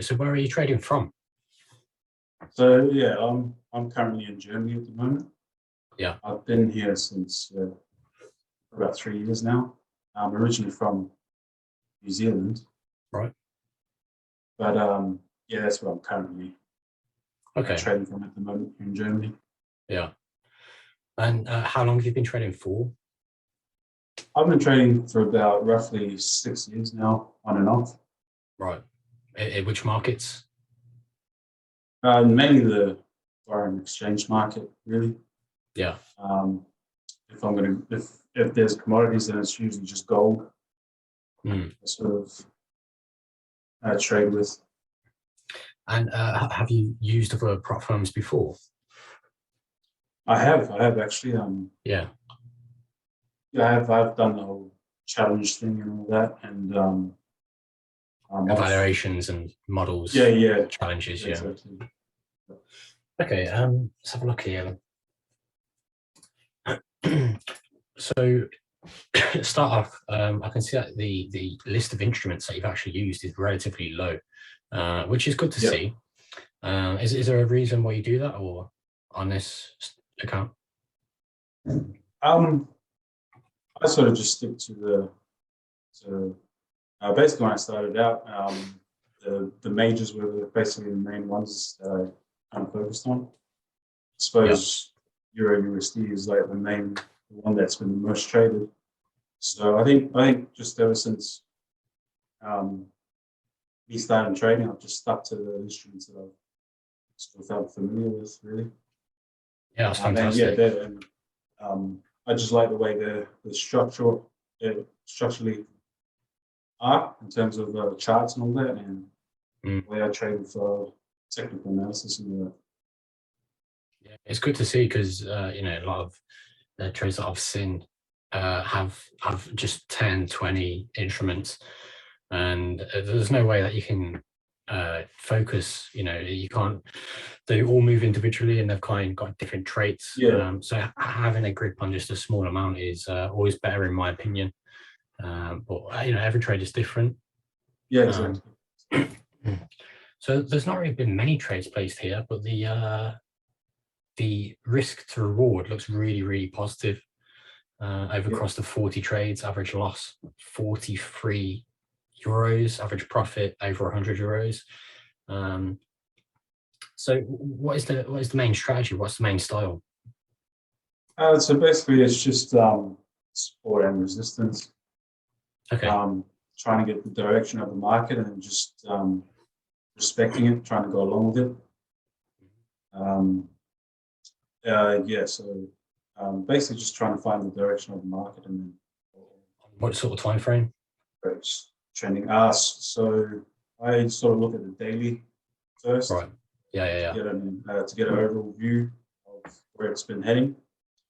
So where are you trading from? So yeah, I'm currently in Germany at the moment. Yeah. I've been here since about 3 years now. I'm originally from New Zealand, Right. but yeah, that's where I'm currently trading from at the moment in Germany. Yeah. And how long have you been trading for? I've been trading for about roughly 6 years now, on and off. Right. In which markets? Mainly the foreign exchange market, really. Yeah. If there's commodities, then it's usually just gold. I sort of trade with. And have you used other prop firms before? I have actually. Yeah. Yeah, I've done the whole challenge thing and all that, and evaluations and models. Yeah. Challenges. Yeah. Exactly. Okay. Let's have a look here. So start off, I can see that the list of instruments that you've actually used is relatively low, which is good to see. Is there a reason why you do that, or on this account? I sort of just stick to basically when I started out, the majors were basically the main ones that I kind of focused on. I suppose Euro USD is like the one that's been the most traded. So I think just ever since me starting trading, I've just stuck to the instruments that I've sort of felt familiar with, really. Yeah, that's fantastic. I just like the way the structurally are in terms of charts and all that, and the way I trade for technical analysis and all that. Yeah, it's good to see because a lot of the trades that I've seen have just 10, 20 instruments, and there's no way that you can focus. You can't. They all move individually, and they've kind of got different traits. So having a grip on just a small amount is always better, in my opinion. But every trade is different. Yeah, exactly. So there's not really been many trades placed here, but the risk to reward looks really, really positive. Across the 40 trades, average loss 43 euros, average profit over 100 euros. So what is the main strategy? What's the main style? So basically, it's just support and resistance. Okay. Trying to get the direction of the market and just respecting it, trying to go along with it. So basically just trying to find the direction of the market and then. What sort of time frame? It's trending. So I sort of look at the daily first. Right. Yeah. To get an overall view of where it's been heading.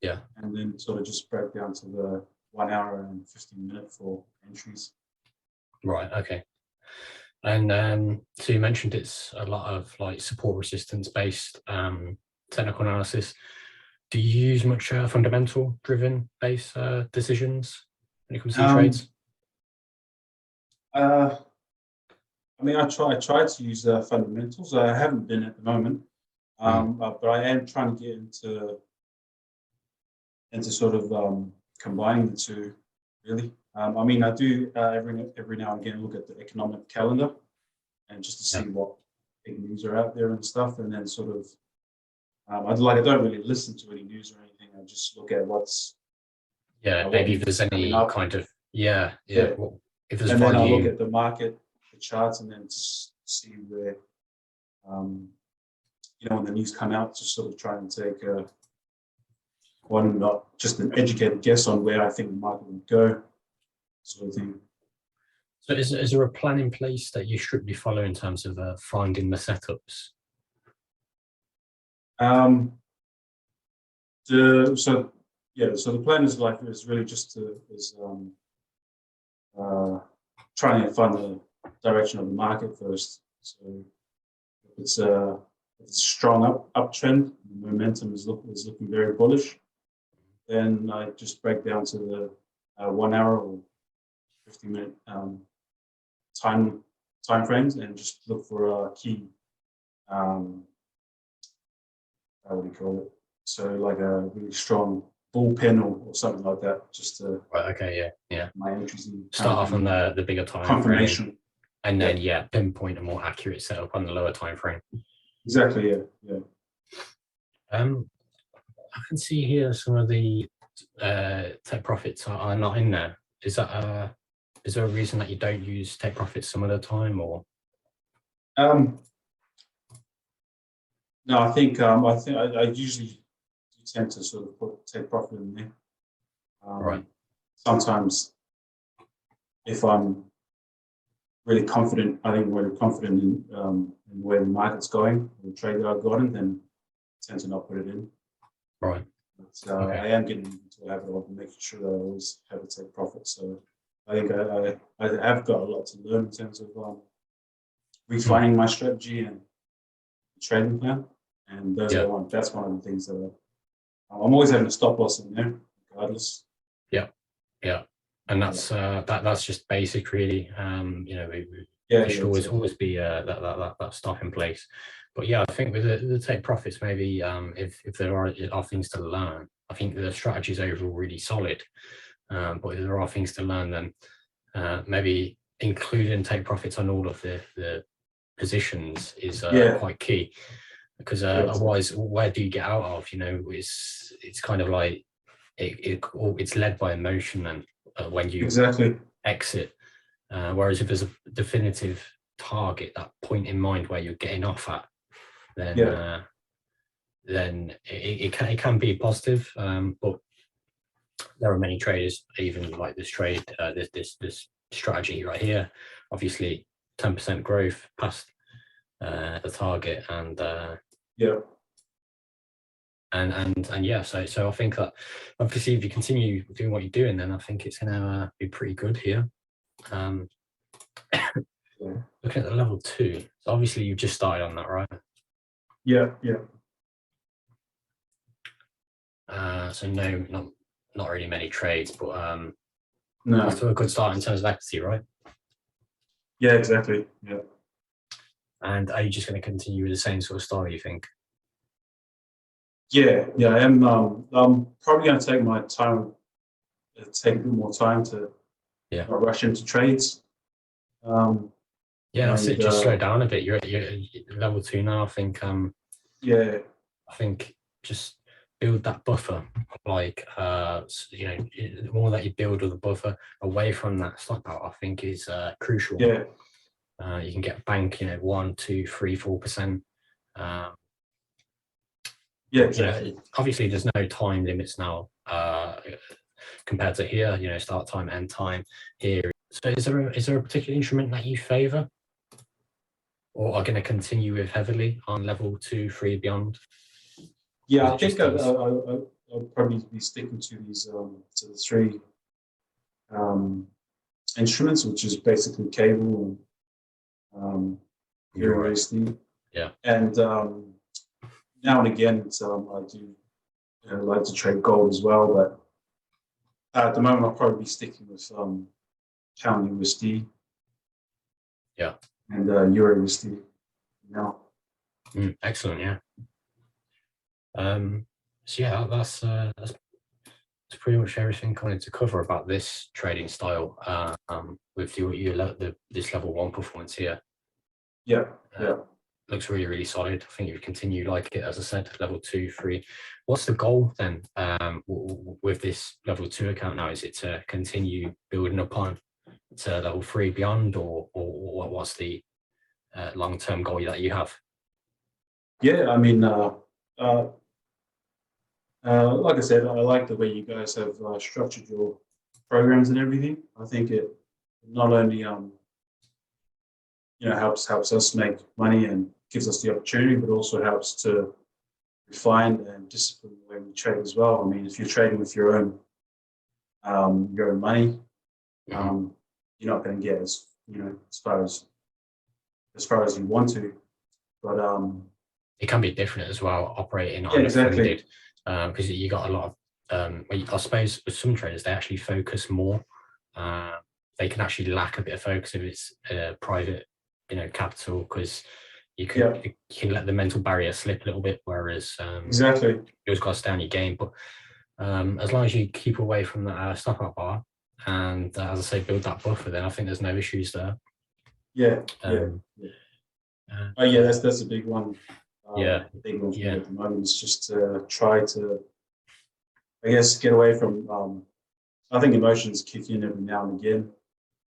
Yeah. And then sort of just break down to the 1 hour and 15 minute for entries. Right. Okay. And so you mentioned it's a lot of like support resistance based technical analysis. Do you use much fundamental driven based decisions when it comes to trades? I try to use fundamentals. I haven't been at the moment, but I am trying to get into sort of combining the two, really. I do every now and again look at the economic calendar, and just to see what big news are out there and stuff, and then sort of I don't really listen to any news or anything. I just look at what's maybe if there's any kind of if there's and volume. Then I look at the market, the charts, and then just see where when the news come out, just sort of try and take not just an educated guess on where I think the market would go, sort of thing. So is there a plan in place that you strictly follow in terms of finding the setups? So the plan is really just trying to find the direction of the market first. So if it's a strong uptrend, the momentum is looking very bullish, then I just break down to the 1 hour or 50-minute time time frames and just look for a key. What do you call it? So like a really strong bullpen or something like that, just to Right, okay, yeah. my entries in. Start off on the bigger time frame, confirmation. and then pinpoint a more accurate setup on the lower time frame. Exactly, yeah. I can see here some of the take profits are not in there. Is that is there a reason that you don't use take profits some of the time, or? No, I think I usually tend to sort of take profit in there. Right. Sometimes, if I'm really confident, I think really confident in where the market's going, the trade that I've gotten, then I tend to not put it in. Right. But I am getting into a habit of making sure that I always have a take profit. So I think I have got a lot to learn in terms of refining my strategy and trading plan. And that's one of the things that I'm always having a stop loss in there, regardless. Yeah, and that's that's just basic, really. There should always be that stop in place. But yeah, I think with the take profits, maybe if there are things to learn, I think the strategy is overall really solid. But if there are things to learn, then maybe including take profits on all of the positions is quite key. Because otherwise, where do you get out of? It's kind of like it's led by emotion, and when you exit. Whereas if there's a definitive target, that point in mind where you're getting off at, then it can be positive. But there are many traders, even like this trade, this strategy right here. Obviously, 10% growth past the target, and so I think that obviously if you continue doing what you're doing, then I think it's going to be pretty good here. Looking at the level 2, so obviously you've just started on that, right? Yeah. So no, not really many trades, but no, off to a good start in terms of equity, right? Yeah, exactly. Yeah. And are you just going to continue with the same sort of style, you think? Yeah, I am. I'm probably going to take my time, take a bit more time to not rush into trades. That's it. Just slow down a bit. You're level 2 now. I think. I think just build that buffer. Like the more that you build with the buffer away from that stop out, I think is crucial. Yeah. You can get bank, 1, 2, 3, 4%. Exactly. Obviously there's no time limits now compared to here. Start time, end time here. So is there a particular instrument that you favor, or are going to continue with heavily on level 2, 3 beyond? Yeah, I think I'll probably be sticking to these to the 3 instruments, which is basically cable and USD. Yeah. And now and again, I do like to trade gold as well, but at the moment I'll probably be sticking with pound USD. Yeah. And Euro USD now. Excellent, yeah. So yeah, that's pretty much everything I wanted to cover about this trading style with this level 1 performance here. Yeah. Looks really, really solid. I think you continue like it, as I said, level 2, 3. What's the goal then with this level 2 account now? Is it to continue building upon to level 3 beyond, or what's the long-term goal that you have? Yeah, I mean, like I said, I like the way you guys have structured your programs and everything. I think it not only helps us make money and gives us the opportunity, but also helps to refine and discipline the way we trade as well. I mean, if you're trading with your own money, you're not going to get as far as you want to. But it can be different as well, operating on exactly. Funded, because you got a lot of I suppose with some traders they actually focus more. They can actually lack a bit of focus if it's private capital, because you can let the mental barrier slip a little bit, whereas exactly, you always got to stay on your game. But as long as you keep away from that stop up bar, and as I say, build that buffer, then I think there's no issues there. yeah. Oh yeah, that's a big one. Big one for me at the moment is just to try to, I guess, get away from. I think emotions kick in every now and again.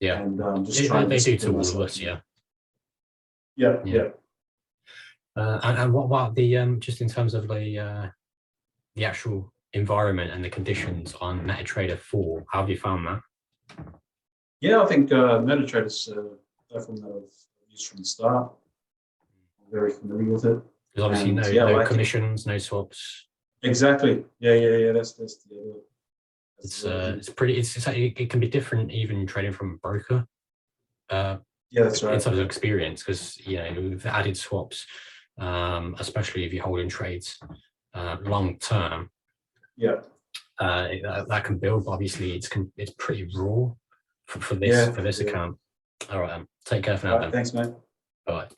Yeah, and just try and they do to all myself. of us. Yeah. And what about the just in terms of the actual environment and the conditions on MetaTrader 4? How have you found that? Yeah, I think MetaTrader is a platform that I've used from the start. I'm very familiar with it. There's obviously no commissions, no swaps. Exactly. Yeah. That's the other. It's pretty. It can be different even trading from a broker. Yeah, that's right. In terms of experience, because with added swaps, especially if you're holding trades long term. Yeah. That can build. But obviously, it's pretty raw for this account. All right, take care for now. Thanks, mate. Bye.